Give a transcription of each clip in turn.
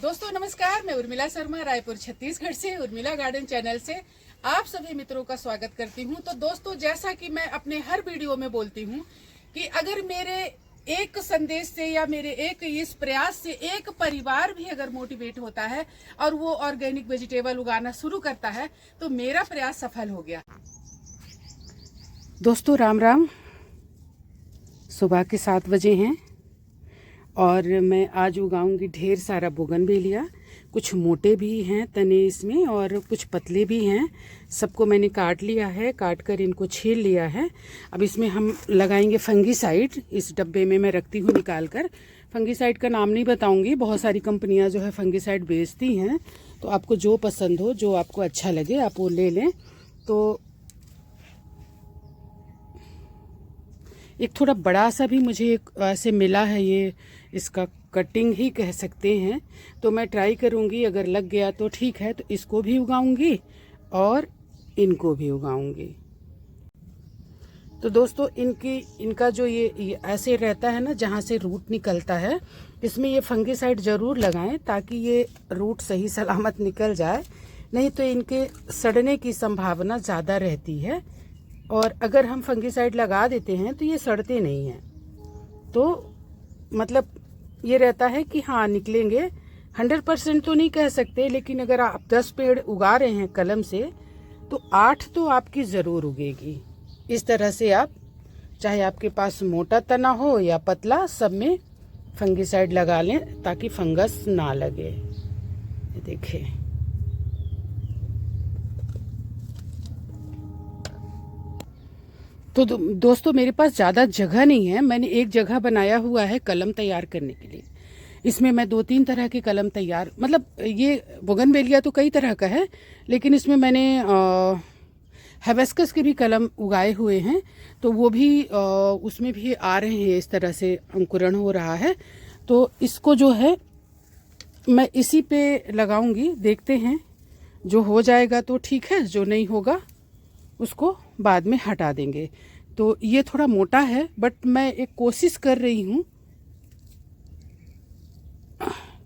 दोस्तों नमस्कार, मैं उर्मिला शर्मा रायपुर छत्तीसगढ़ से उर्मिला गार्डन चैनल से आप सभी मित्रों का स्वागत करती हूं। तो दोस्तों, जैसा कि मैं अपने हर वीडियो में बोलती हूं कि अगर मेरे एक संदेश से या मेरे एक इस प्रयास से एक परिवार भी अगर मोटिवेट होता है और वो ऑर्गेनिक वेजिटेबल उगाना शुरू करता है तो मेरा प्रयास सफल हो गया। दोस्तों राम राम, सुबह के 7 बजे हैं और मैं आज उगाऊंगी ढेर सारा बोगनवेलिया। कुछ मोटे भी हैं तने इसमें और कुछ पतले भी हैं। सबको मैंने काट लिया है, काट कर इनको छील लिया है। अब इसमें हम लगाएंगे फंगीसाइड। इस डब्बे में मैं रखती हूँ निकाल कर। फंगीसाइड का नाम नहीं बताऊंगी, बहुत सारी कंपनियां जो है फंगीसाइड बेचती हैं, तो आपको जो पसंद हो, जो आपको अच्छा लगे आप वो ले लें। तो एक थोड़ा बड़ा सा भी मुझे एक ऐसे मिला है, ये इसका कटिंग ही कह सकते हैं। तो मैं ट्राई करूंगी, अगर लग गया तो ठीक है, तो इसको भी उगाऊंगी और इनको भी उगाऊंगी। तो दोस्तों इनका जो ये ऐसे रहता है ना, जहाँ से रूट निकलता है, इसमें ये फंगीसाइड ज़रूर लगाएं ताकि ये रूट सही सलामत निकल जाए, नहीं तो इनके सड़ने की संभावना ज़्यादा रहती है। और अगर हम फंगीसाइड लगा देते हैं तो ये सड़ते नहीं हैं, तो मतलब ये रहता है कि हाँ निकलेंगे। 100% तो नहीं कह सकते, लेकिन अगर आप 10 पेड़ उगा रहे हैं कलम से तो 8 तो आपकी ज़रूर उगेगी। इस तरह से आप, चाहे आपके पास मोटा तना हो या पतला, सब में फंगीसाइड लगा लें ताकि फंगस ना लगे। ये देखिए, तो दोस्तों मेरे पास ज़्यादा जगह नहीं है। मैंने एक जगह बनाया हुआ है कलम तैयार करने के लिए। इसमें मैं 2-3 तरह के कलम तैयार, मतलब ये बोगनवेलिया तो कई तरह का है, लेकिन इसमें मैंने हिबिस्कस के भी कलम उगाए हुए हैं। तो वो भी उसमें भी आ रहे हैं, इस तरह से अंकुरण हो रहा है। तो इसको जो है मैं इसी पे लगाऊंगी। देखते हैं, जो हो जाएगा तो ठीक है, जो नहीं होगा उसको बाद में हटा देंगे। तो ये थोड़ा मोटा है, बट मैं एक कोशिश कर रही हूँ।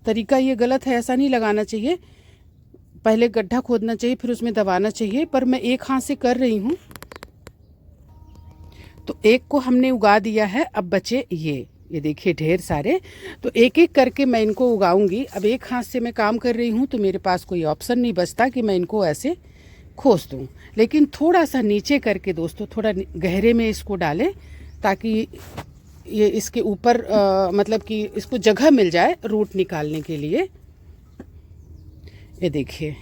तरीका ये गलत है, ऐसा नहीं लगाना चाहिए। पहले गड्ढा खोदना चाहिए, फिर उसमें दबाना चाहिए, पर मैं एक हाथ से कर रही हूँ। तो एक को हमने उगा दिया है, अब बचे ये देखिए ढेर सारे। तो एक एक करके मैं इनको उगाऊंगी। अब एक हाथ से मैं काम कर रही हूँ तो मेरे पास कोई ऑप्शन नहीं बचता कि मैं इनको ऐसे खोस दूं, लेकिन थोड़ा सा नीचे करके दोस्तों, थोड़ा गहरे में इसको डालें ताकि ये इसके ऊपर मतलब कि इसको जगह मिल जाए रूट निकालने के लिए। ये देखिए,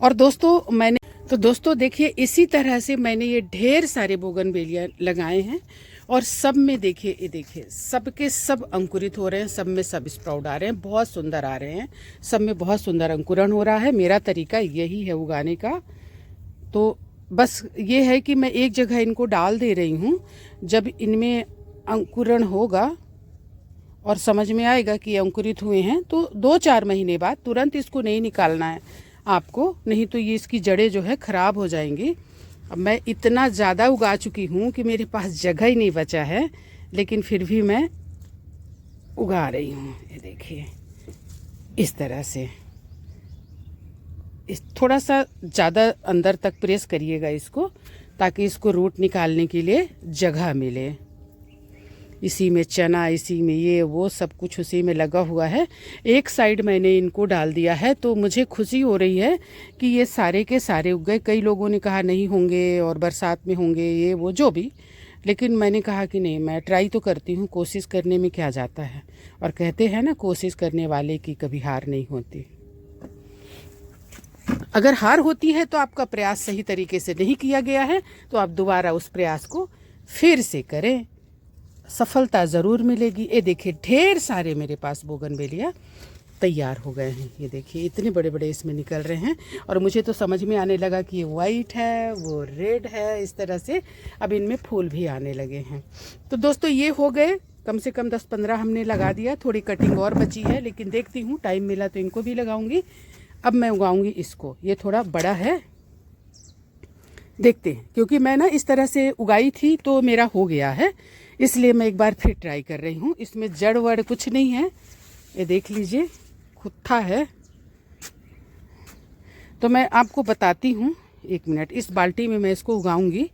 और दोस्तों देखिए, इसी तरह से मैंने ये ढेर सारे बोगनवेलिया लगाए हैं और सब में देखिए, ये देखिए सबके सब अंकुरित हो रहे हैं, सब में सब स्प्राउट आ रहे हैं, बहुत सुंदर आ रहे हैं, सब में बहुत सुंदर अंकुरण हो रहा है। मेरा तरीका यही है उगाने का। तो बस ये है कि मैं एक जगह इनको डाल दे रही हूँ। जब इनमें अंकुरण होगा और समझ में आएगा कि अंकुरित हुए हैं, तो 2-4 महीने बाद तुरंत इसको नहीं निकालना है आपको, नहीं तो ये इसकी जड़ें जो है ख़राब हो जाएंगी। अब मैं इतना ज़्यादा उगा चुकी हूँ कि मेरे पास जगह ही नहीं बचा है, लेकिन फिर भी मैं उगा रही हूँ। ये देखिए, इस तरह से थोड़ा सा ज़्यादा अंदर तक प्रेस करिएगा इसको, ताकि इसको रूट निकालने के लिए जगह मिले। इसी में चना, इसी में ये वो सब कुछ उसी में लगा हुआ है। एक साइड मैंने इनको डाल दिया है, तो मुझे खुशी हो रही है कि ये सारे के सारे उग गए। कई लोगों ने कहा नहीं होंगे और बरसात में होंगे, ये वो जो भी, लेकिन मैंने कहा कि नहीं, मैं ट्राई तो करती हूँ, कोशिश करने में क्या जाता है। और कहते हैं ना, कोशिश करने वाले की कभी हार नहीं होती। अगर हार होती है तो आपका प्रयास सही तरीके से नहीं किया गया है, तो आप दोबारा उस प्रयास को फिर से करें, सफलता ज़रूर मिलेगी। ये देखिए ढेर सारे मेरे पास बोगनवेलिया तैयार हो गए हैं। ये देखिए इतने बड़े बड़े इसमें निकल रहे हैं, और मुझे तो समझ में आने लगा कि ये वाइट है, वो रेड है, इस तरह से अब इनमें फूल भी आने लगे हैं। तो दोस्तों ये हो गए, कम से कम 10-15 हमने लगा दिया। थोड़ी कटिंग और बची है, लेकिन देखती हूँ टाइम मिला तो इनको भी लगाऊंगी। अब मैं उगाऊंगी इसको, ये थोड़ा बड़ा है, देखते हैं, क्योंकि मैं ना इस तरह से उगाई थी तो मेरा हो गया है, इसलिए मैं एक बार फिर ट्राई कर रही हूँ। इसमें जड़ वड़ कुछ नहीं है, ये देख लीजिए, खुत्था है। तो मैं आपको बताती हूँ, 1 मिनट। इस बाल्टी में मैं इसको उगाऊंगी।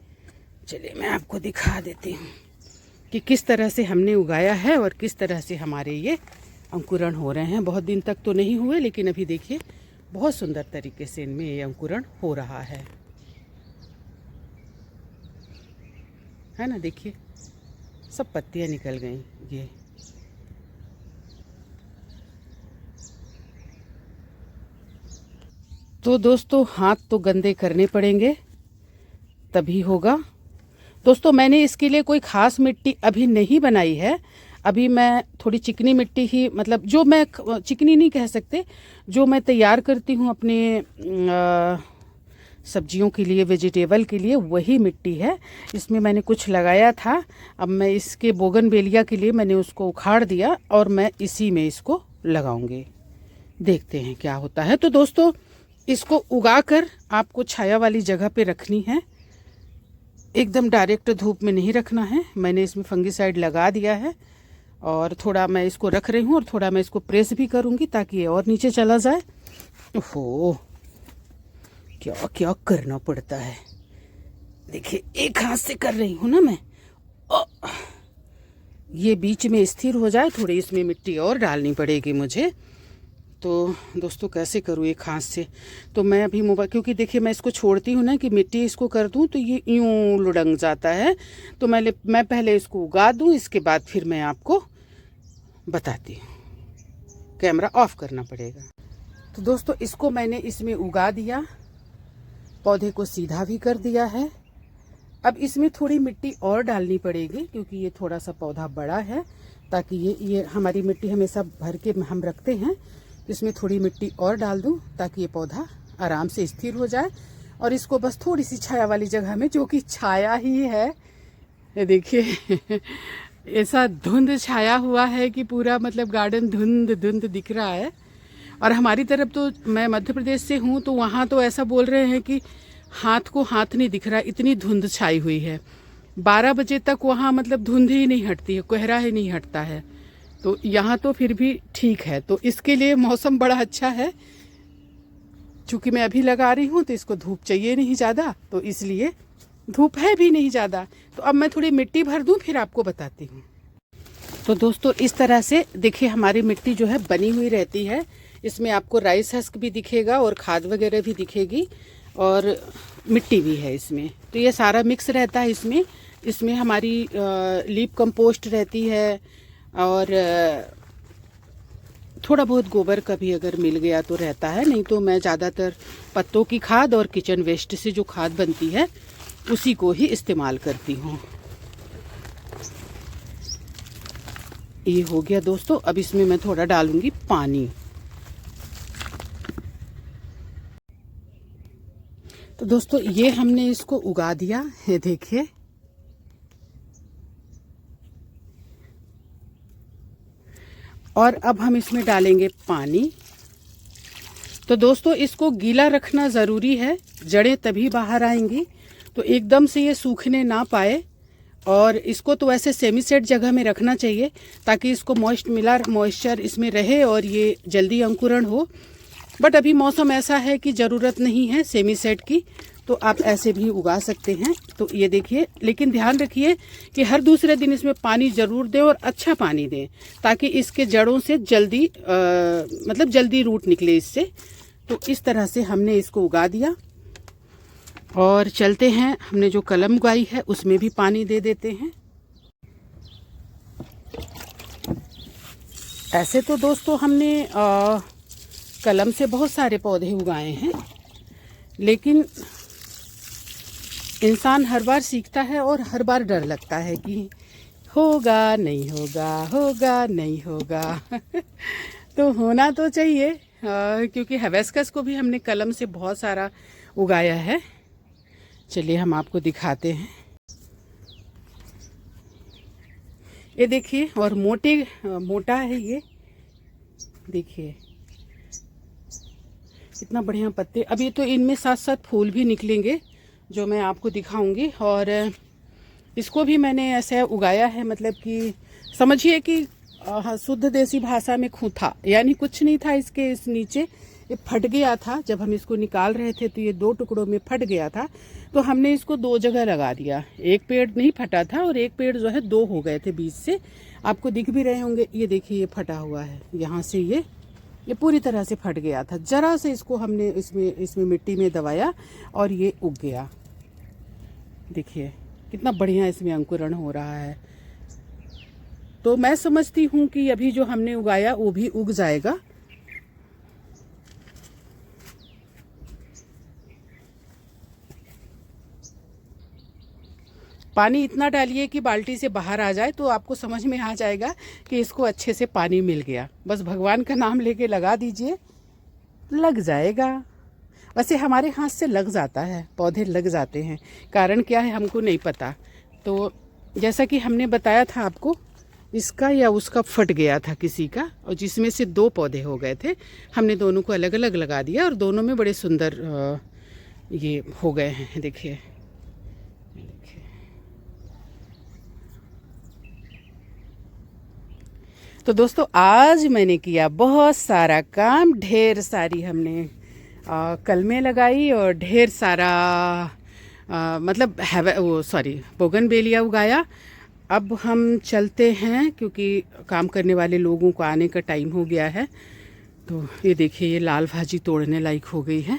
चलिए मैं आपको दिखा देती हूँ कि किस तरह से हमने उगाया है और किस तरह से हमारे ये अंकुरण हो रहे हैं। बहुत दिन तक तो नहीं हुए, लेकिन अभी देखिए बहुत सुंदर तरीके से इनमें ये अंकुरण हो रहा है ना। देखिए सब पत्तियां निकल गई। ये तो दोस्तों हाथ तो गंदे करने पड़ेंगे तभी होगा। दोस्तों मैंने इसके लिए कोई ख़ास मिट्टी अभी नहीं बनाई है। अभी मैं थोड़ी चिकनी मिट्टी ही, मतलब जो मैं चिकनी नहीं कह सकते, जो मैं तैयार करती हूँ अपने सब्जियों के लिए, वेजिटेबल के लिए, वही मिट्टी है। इसमें मैंने कुछ लगाया था। अब मैं इसके बोगनवेलिया के लिए मैंने उसको उखाड़ दिया और मैं इसी में इसको लगाऊंगी। देखते हैं क्या होता है। तो दोस्तों इसको उगाकर आपको छाया वाली जगह पे रखनी है, एकदम डायरेक्ट धूप में नहीं रखना है। मैंने इसमें फंगीसाइड लगा दिया है और थोड़ा मैं इसको रख रही हूँ और थोड़ा मैं इसको प्रेस भी करूँगी ताकि ये और नीचे चला जाए। ओहो, क्या क्या करना पड़ता है। देखिए एक हाथ से कर रही हूँ ना मैं। ये बीच में स्थिर हो जाए, थोड़ी इसमें मिट्टी और डालनी पड़ेगी मुझे। तो दोस्तों कैसे करूँ एक हाथ से। तो मैं अभी मोबाइल, क्योंकि देखिए मैं इसको छोड़ती हूँ ना कि मिट्टी इसको कर दूँ तो ये यूँ लुढ़क जाता है। तो मैं पहले इसको उगा दूँ, इसके बाद फिर मैं आपको बताती हूँ। कैमरा ऑफ करना पड़ेगा। तो दोस्तों इसको मैंने इसमें उगा दिया, पौधे को सीधा भी कर दिया है। अब इसमें थोड़ी मिट्टी और डालनी पड़ेगी क्योंकि ये थोड़ा सा पौधा बड़ा है, ताकि ये हमारी मिट्टी हमेशा भर के हम रखते हैं। इसमें थोड़ी मिट्टी और डाल दूं ताकि ये पौधा आराम से स्थिर हो जाए। और इसको बस थोड़ी सी छाया वाली जगह में, जो कि छाया ही है, ये देखिए ऐसा धुंध छाया हुआ है कि पूरा मतलब गार्डन धुंध धुंध दिख रहा है। और हमारी तरफ तो, मैं मध्य प्रदेश से हूँ, तो वहाँ तो ऐसा बोल रहे हैं कि हाथ को हाथ नहीं दिख रहा, इतनी धुंध छाई हुई है। 12 बजे तक वहाँ मतलब धुंध ही नहीं हटती है, कोहरा ही नहीं हटता है। तो यहाँ तो फिर भी ठीक है। तो इसके लिए मौसम बड़ा अच्छा है। चूँकि मैं अभी लगा रही हूँ तो इसको धूप चाहिए नहीं ज़्यादा, तो इसलिए धूप है भी नहीं ज़्यादा। तो अब मैं थोड़ी मिट्टी भर दूँ, फिर आपको बताती हूँ। तो दोस्तों इस तरह से देखिए हमारी मिट्टी जो है बनी हुई रहती है। इसमें आपको राइस हस्क भी दिखेगा और खाद वगैरह भी दिखेगी और मिट्टी भी है इसमें। तो ये सारा मिक्स रहता है इसमें हमारी लीफ कंपोस्ट रहती है और थोड़ा बहुत गोबर का भी अगर मिल गया तो रहता है। नहीं तो मैं ज़्यादातर पत्तों की खाद और किचन वेस्ट से जो खाद बनती है उसी को ही इस्तेमाल करती हूँ। ये हो गया दोस्तों। अब इसमें मैं थोड़ा डालूंगी पानी। तो दोस्तों ये हमने इसको उगा दिया है, देखिए। और अब हम इसमें डालेंगे पानी। तो दोस्तों इसको गीला रखना ज़रूरी है, जड़ें तभी बाहर आएंगी। तो एकदम से ये सूखने ना पाए। और इसको तो ऐसे सेमी सेट जगह में रखना चाहिए ताकि इसको मॉइस्चर इसमें रहे और ये जल्दी अंकुरण हो। बट अभी मौसम ऐसा है कि ज़रूरत नहीं है सेमी सेट की, तो आप ऐसे भी उगा सकते हैं। तो ये देखिए, लेकिन ध्यान रखिए कि हर दूसरे दिन इसमें पानी ज़रूर दें और अच्छा पानी दें ताकि इसके जड़ों से जल्दी रूट निकले इससे। तो इस तरह से हमने इसको उगा दिया और चलते हैं। हमने जो कलम उगाई है उसमें भी पानी दे देते हैं। ऐसे तो दोस्तों हमने कलम से बहुत सारे पौधे उगाए हैं, लेकिन इंसान हर बार सीखता है और हर बार डर लगता है कि होगा नहीं होगा, होगा नहीं होगा। तो होना तो चाहिए, क्योंकि हिबिस्कस को भी हमने कलम से बहुत सारा उगाया है। चलिए हम आपको दिखाते हैं। ये देखिए, और मोटा है ये, देखिए कितना बढ़िया पत्ते। अभी तो इनमें साथ साथ फूल भी निकलेंगे जो मैं आपको दिखाऊंगी। और इसको भी मैंने ऐसे उगाया है, मतलब कि समझिए कि हाँ, शुद्ध देसी भाषा में खूंथा, यानी कुछ नहीं था इसके इस नीचे, ये फट गया था। जब हम इसको निकाल रहे थे तो ये 2 टुकड़ों में फट गया था, तो हमने इसको 2 जगह लगा दिया। एक पेड़ नहीं फटा था और एक पेड़ जो है 2 हो गए थे बीच से, आपको दिख भी रहे होंगे। ये देखिए ये फटा हुआ है, यहाँ से ये पूरी तरह से फट गया था। जरा से इसको हमने इसमें मिट्टी में दबाया और ये उग गया। देखिए कितना बढ़िया इसमें अंकुरण हो रहा है। तो मैं समझती हूँ कि अभी जो हमने उगाया वो भी उग जाएगा। पानी इतना डालिए कि बाल्टी से बाहर आ जाए, तो आपको समझ में आ जाएगा कि इसको अच्छे से पानी मिल गया। बस भगवान का नाम लेके लगा दीजिए, लग जाएगा। वैसे हमारे हाथ से लग जाता है, पौधे लग जाते हैं। कारण क्या है हमको नहीं पता। तो जैसा कि हमने बताया था आपको, इसका या उसका फट गया था किसी का, और जिसमें से 2 पौधे हो गए थे। हमने दोनों को अलग अलग लगा दिया और दोनों में बड़े सुंदर ये हो गए हैं। देखिए तो दोस्तों आज मैंने किया बहुत सारा काम। ढेर सारी हमने कलमें लगाई और ढेर सारा बोगनवेलिया उगाया। अब हम चलते हैं क्योंकि काम करने वाले लोगों को आने का टाइम हो गया है। तो ये देखिए ये लाल भाजी तोड़ने लायक हो गई है।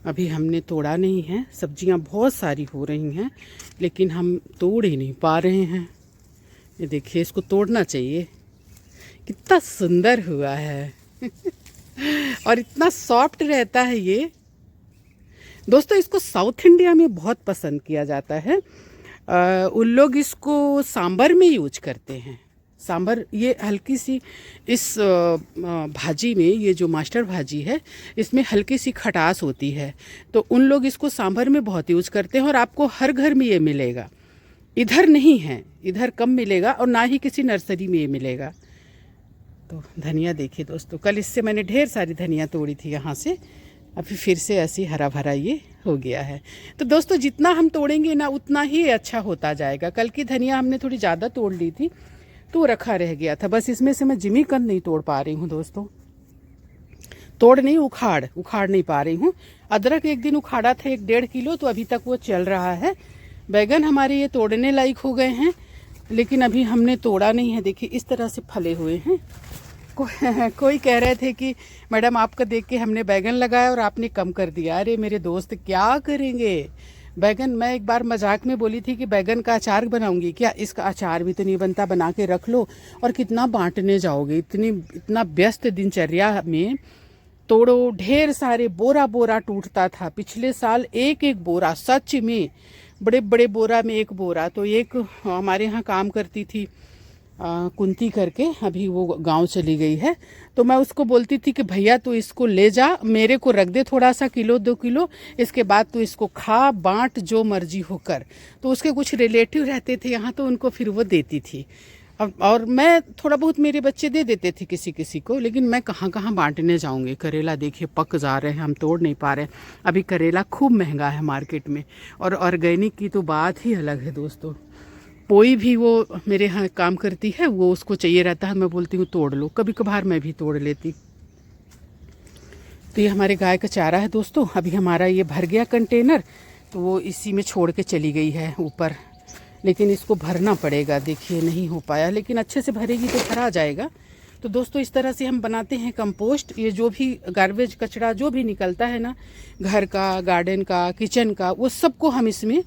अभी हमने तोड़ा नहीं है, सब्जियां बहुत सारी हो रही हैं लेकिन हम तोड़ ही नहीं पा रहे हैं। ये देखिए इसको तोड़ना चाहिए, कितना सुंदर हुआ है और इतना सॉफ्ट रहता है ये। दोस्तों इसको साउथ इंडिया में बहुत पसंद किया जाता है। उन लोग इसको सांभर में यूज करते हैं। सांभर ये हल्की सी इस भाजी में, ये जो मास्टर भाजी है इसमें हल्की सी खटास होती है, तो उन लोग इसको सांभर में बहुत यूज करते हैं और आपको हर घर में ये मिलेगा। इधर नहीं है, इधर कम मिलेगा और ना ही किसी नर्सरी में ये मिलेगा। तो धनिया देखिए दोस्तों, कल इससे मैंने ढेर सारी धनिया तोड़ी थी यहाँ से, अभी फिर से ऐसे हरा भरा ये हो गया है। तो दोस्तों जितना हम तोड़ेंगे ना उतना ही अच्छा होता जाएगा। कल की धनिया हमने थोड़ी ज़्यादा तोड़ ली थी तो रखा रह गया था, बस इसमें से मैं जिमीकंद नहीं तोड़ पा रही हूँ दोस्तों। तोड़ नहीं, उखाड़ नहीं पा रही हूँ। अदरक एक दिन उखाड़ा था 1-1.5 किलो, तो अभी तक वो चल रहा है। बैगन हमारे ये तोड़ने लायक हो गए हैं लेकिन अभी हमने तोड़ा नहीं है। देखिए इस तरह से फले हुए हैं। कोई कह रहे थे कि मैडम आपका देख के हमने बैगन लगाया और आपने कम कर दिया। अरे मेरे दोस्त क्या करेंगे बैगन। मैं एक बार मजाक में बोली थी कि बैगन का अचार बनाऊंगी क्या, इसका अचार भी तो नहीं बनता, बना के रख लो और कितना बांटने जाओगे। इतना व्यस्त दिनचर्या में तोड़ो। ढेर सारे बोरा बोरा टूटता था पिछले साल, एक बोरा, सच में बड़े बड़े बोरा में 1 बोरा। तो एक हमारे यहाँ काम करती थी कुंती करके, अभी वो गांव चली गई है, तो मैं उसको बोलती थी कि भैया तू इसको ले जा, मेरे को रख दे थोड़ा सा 1-2 किलो, इसके बाद तू इसको खा, बांट, जो मर्जी हो कर। तो उसके कुछ रिलेटिव रहते थे यहाँ, तो उनको फिर वो देती थी। और मैं थोड़ा बहुत, मेरे बच्चे दे देते थे किसी किसी को, लेकिन मैं कहाँ कहाँ बांटने जाऊँगी। करेला देखिए पक जा रहे हैं, हम तोड़ नहीं पा रहे। अभी करेला खूब महंगा है मार्केट में, और ऑर्गेनिक की तो बात ही अलग है दोस्तों। कोई भी वो मेरे यहाँ काम करती है, वो उसको चाहिए रहता है, मैं बोलती हूँ तोड़ लो, कभी कभार मैं भी तोड़ लेती। तो ये हमारे गाय का चारा है दोस्तों। अभी हमारा ये भर गया कंटेनर, तो वो इसी में छोड़ के चली गई है ऊपर, लेकिन इसको भरना पड़ेगा। देखिए नहीं हो पाया, लेकिन अच्छे से भरेगी तो भरा जाएगा। तो दोस्तों इस तरह से हम बनाते हैं कंपोस्ट। ये जो भी गार्बेज कचरा जो भी निकलता है ना, घर का, गार्डन का, किचन का, वो सबको हम इसमें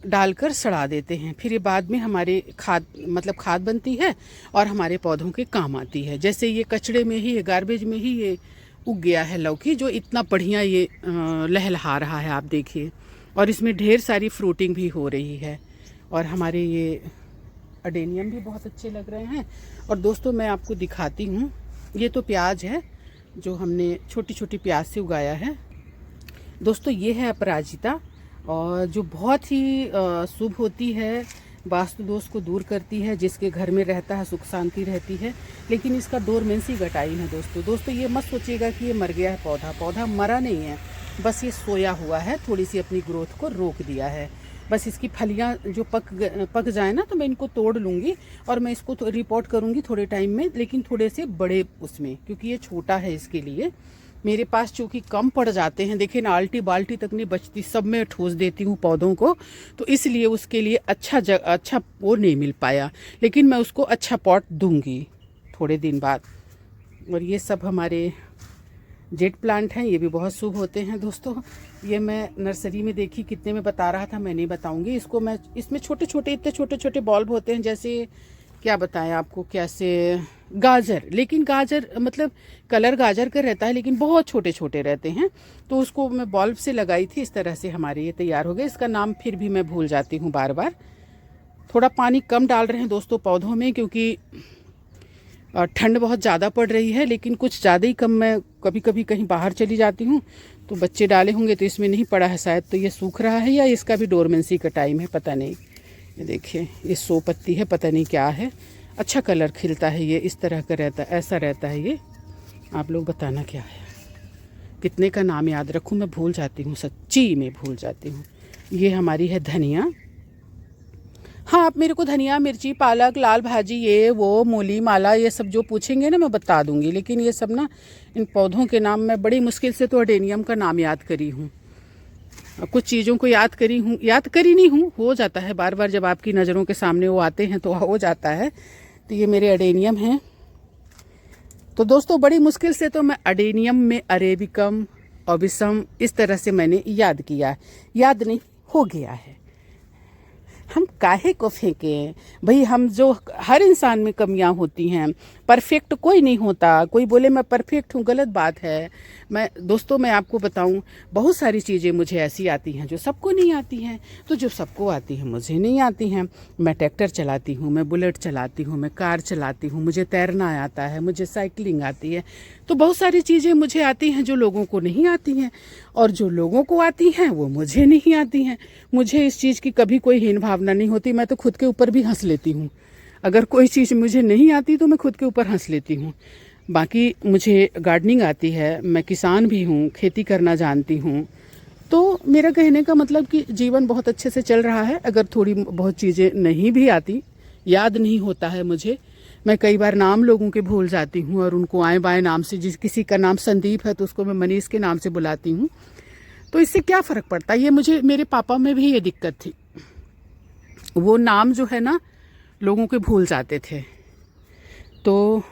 डालकर सड़ा देते हैं। फिर ये बाद में हमारे खाद बनती है और हमारे पौधों के काम आती है। जैसे ये कचड़े में ही, गार्बेज में ही ये उग गया है लौकी, जो इतना बढ़िया ये लहलहा रहा है, आप देखिए। और इसमें ढेर सारी फ्रूटिंग भी हो रही है। और हमारे ये अडेनियम भी बहुत अच्छे लग रहे हैं। और दोस्तों मैं आपको दिखाती हूँ, ये तो प्याज है जो हमने छोटी छोटी प्याज से उगाया है दोस्तों। ये है अपराजिता, और जो बहुत ही शुभ होती है, वास्तु दोष को दूर करती है, जिसके घर में रहता है सुख शांति रहती है। लेकिन इसका डोरमेंसी गटाइन है दोस्तों। ये मत सोचिएगा कि ये मर गया है। पौधा मरा नहीं है, बस ये सोया हुआ है, थोड़ी सी अपनी ग्रोथ को रोक दिया है। बस इसकी फलियाँ जो पक जाए ना तो मैं इनको तोड़ लूँगी और मैं इसको रिपोर्ट करूँगी थोड़े टाइम में, लेकिन थोड़े से बड़े उसमें, क्योंकि ये छोटा है इसके लिए। मेरे पास चूँकि कम पड़ जाते हैं, देखिए ना आल्टी बाल्टी तक नहीं बचती, सब मैं ठोस देती हूँ पौधों को, तो इसलिए उसके लिए अच्छा वो नहीं मिल पाया, लेकिन मैं उसको अच्छा पॉट दूँगी थोड़े दिन बाद। और ये सब हमारे जेट प्लांट हैं, ये भी बहुत शुभ होते हैं दोस्तों। ये मैं नर्सरी में देखी, कितने में बता रहा था मैं नहीं बताऊंगी इसको। मैं इसमें छोटे छोटे इतने छोटे छोटे बल्ब होते हैं, जैसे क्या बताएं आपको, कैसे गाजर, लेकिन गाजर मतलब कलर गाजर का रहता है लेकिन बहुत छोटे छोटे रहते हैं। तो उसको मैं बल्ब से लगाई थी, इस तरह से हमारे ये तैयार हो गए। इसका नाम फिर भी मैं भूल जाती हूँ बार बार। थोड़ा पानी कम डाल रहे हैं दोस्तों पौधों में, क्योंकि ठंड बहुत ज़्यादा पड़ रही है, लेकिन कुछ ज़्यादा ही कम। मैं कभी कभी कहीं बाहर चली जाती हूँ तो बच्चे डाले होंगे तो इसमें नहीं पड़ा है शायद, तो ये सूख रहा है या इसका भी डोरमेंसी का टाइम है, पता नहीं। ये देखिए ये 100 पत्ती है, पता नहीं क्या है। अच्छा कलर खिलता है ये, इस तरह का रहता है, ऐसा रहता है ये। आप लोग बताना क्या है, कितने का नाम याद रखूँ, मैं भूल जाती हूँ, सच्ची में भूल जाती हूँ। ये हमारी है धनिया। हाँ, आप मेरे को धनिया, मिर्ची, पालक, लाल भाजी, ये वो मूली, माला, ये सब जो पूछेंगे ना मैं बता दूंगी, लेकिन ये सब ना इन पौधों के नाम मैं बड़ी मुश्किल से तो अडेनियम का नाम याद करी हूँ। कुछ चीज़ों को याद करी नहीं हूँ, हो जाता है बार बार जब आपकी नज़रों के सामने वो आते हैं तो हो जाता है। तो ये मेरे अडेनियम हैं। तो दोस्तों बड़ी मुश्किल से तो मैं अडेनियम में अरेबिकम, ओबिसम, इस तरह से मैंने याद किया, याद नहीं हो गया है। हम काहे को फेंकें भाई, हम जो हर इंसान में कमियां होती हैं, परफेक्ट कोई नहीं होता। कोई बोले मैं परफेक्ट हूँ, गलत बात है। मैं आपको बताऊं, बहुत सारी चीज़ें मुझे ऐसी आती हैं जो सबको नहीं आती हैं, तो जो सबको आती हैं मुझे नहीं आती हैं। मैं ट्रैक्टर चलाती हूँ, मैं बुलेट चलाती हूँ, मैं कार चलाती हूँ, मुझे तैरना आता है, मुझे साइकिलिंग आती है। तो बहुत सारी चीज़ें मुझे आती हैं जो लोगों को नहीं आती हैं, और जो लोगों को आती हैं वो मुझे नहीं आती हैं। मुझे इस चीज़ की कभी कोई हीन भावना नहीं होती, मैं तो खुद के ऊपर भी हंस लेती हूँ। अगर कोई चीज़ मुझे नहीं आती तो मैं खुद के ऊपर हंस लेती हूँ। बाकी मुझे गार्डनिंग आती है, मैं किसान भी हूँ, खेती करना जानती हूँ। तो मेरा कहने का मतलब कि जीवन बहुत अच्छे से चल रहा है। अगर थोड़ी बहुत चीज़ें नहीं भी आती, याद नहीं होता है मुझे, मैं कई बार नाम लोगों के भूल जाती हूँ और उनको आए बाएँ नाम से, जिस किसी का नाम संदीप है तो उसको मैं मनीष के नाम से बुलाती हूँ। तो इससे क्या फ़र्क पड़ता है, ये मुझे, मेरे पापा में भी ये दिक्कत थी। वो नाम जो है ना लोगों के भूल जाते थे, तो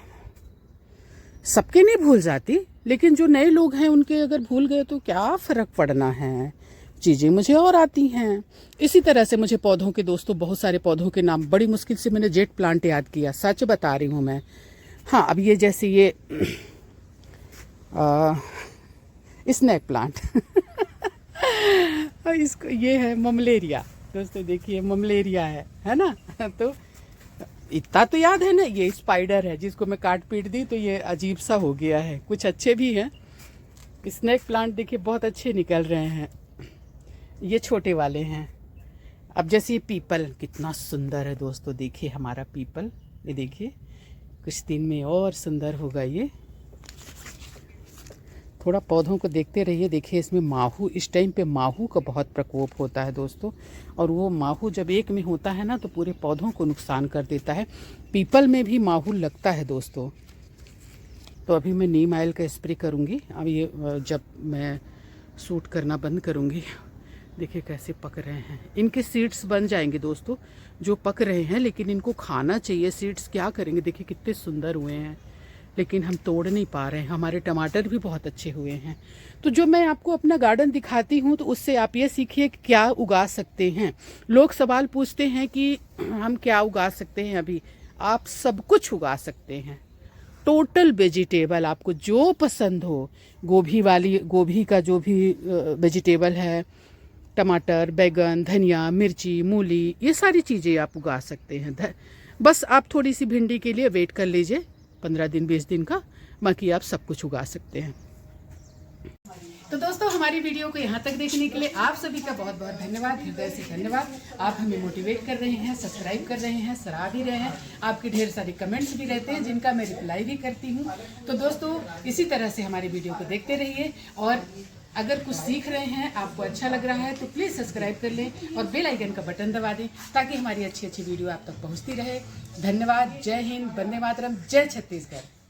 सबके नहीं भूल जाती, लेकिन जो नए लोग हैं उनके अगर भूल गए तो क्या फ़र्क पड़ना है, चीज़ें मुझे और आती हैं। इसी तरह से मुझे पौधों के दोस्तों, बहुत सारे पौधों के नाम बड़ी मुश्किल से मैंने जेट प्लांट याद किया, सच बता रही हूँ मैं। हाँ, अब ये जैसे ये स्नैक प्लांट इसको, ये है ममलेरिया दोस्तों, देखिए ममलेरिया है ना। तो इतना तो याद है ना, ये स्पाइडर है जिसको मैं काट पीट दी तो ये अजीब सा हो गया है। कुछ अच्छे भी हैं, स्नैक प्लांट देखिए बहुत अच्छे निकल रहे हैं, ये छोटे वाले हैं। अब जैसे ये पीपल कितना सुंदर है दोस्तों, देखिए हमारा पीपल, ये देखिए कुछ दिन में और सुंदर होगा ये। थोड़ा पौधों को देखते रहिए। देखिए इसमें माहू, इस टाइम पे माहू का बहुत प्रकोप होता है दोस्तों, और वो माहू जब एक में होता है ना तो पूरे पौधों को नुकसान कर देता है। पीपल में भी माहू लगता है दोस्तों। तो अभी मैं नीम ऑयल का स्प्रे करूँगी। अब ये जब मैं शूट करना बंद करूँगी, देखिए कैसे पक रहे हैं। इनके सीड्स बन जाएंगे दोस्तों जो पक रहे हैं, लेकिन इनको खाना चाहिए। सीड्स क्या करेंगे, देखिए कितने सुंदर हुए हैं, लेकिन हम तोड़ नहीं पा रहे हैं। हमारे टमाटर भी बहुत अच्छे हुए हैं। तो जो मैं आपको अपना गार्डन दिखाती हूँ तो उससे आप ये सीखिए कि क्या उगा सकते हैं। लोग सवाल पूछते हैं कि हम क्या उगा सकते हैं। अभी आप सब कुछ उगा सकते हैं, टोटल वेजिटेबल, आपको जो पसंद हो। गोभी का जो भी वेजिटेबल है, टमाटर, बैगन, धनिया, मिर्ची, मूली, ये सारी चीज़ें आप उगा सकते हैं। बस आप थोड़ी सी भिंडी के लिए वेट कर लीजिए 15 दिन 20 दिन का, बाकी आप सब कुछ उगा सकते हैं। तो दोस्तों हमारी वीडियो को यहाँ तक देखने के लिए आप सभी का बहुत बहुत धन्यवाद, हृदय से धन्यवाद। आप हमें मोटिवेट कर रहे हैं, सब्सक्राइब कर रहे हैं, सराह भी रहे हैं। आपके ढेर सारे कमेंट्स भी रहते हैं जिनका मैं रिप्लाई भी करती हूँ। तो दोस्तों इसी तरह से हमारी वीडियो को देखते रहिए और अगर कुछ सीख रहे हैं, आपको अच्छा लग रहा है तो प्लीज़ सब्सक्राइब कर लें और बेल आइकन का बटन दबा दें ताकि हमारी अच्छी अच्छी वीडियो आप तक पहुंचती रहे। धन्यवाद। जय हिंद, वंदे मातरम, जय छत्तीसगढ़।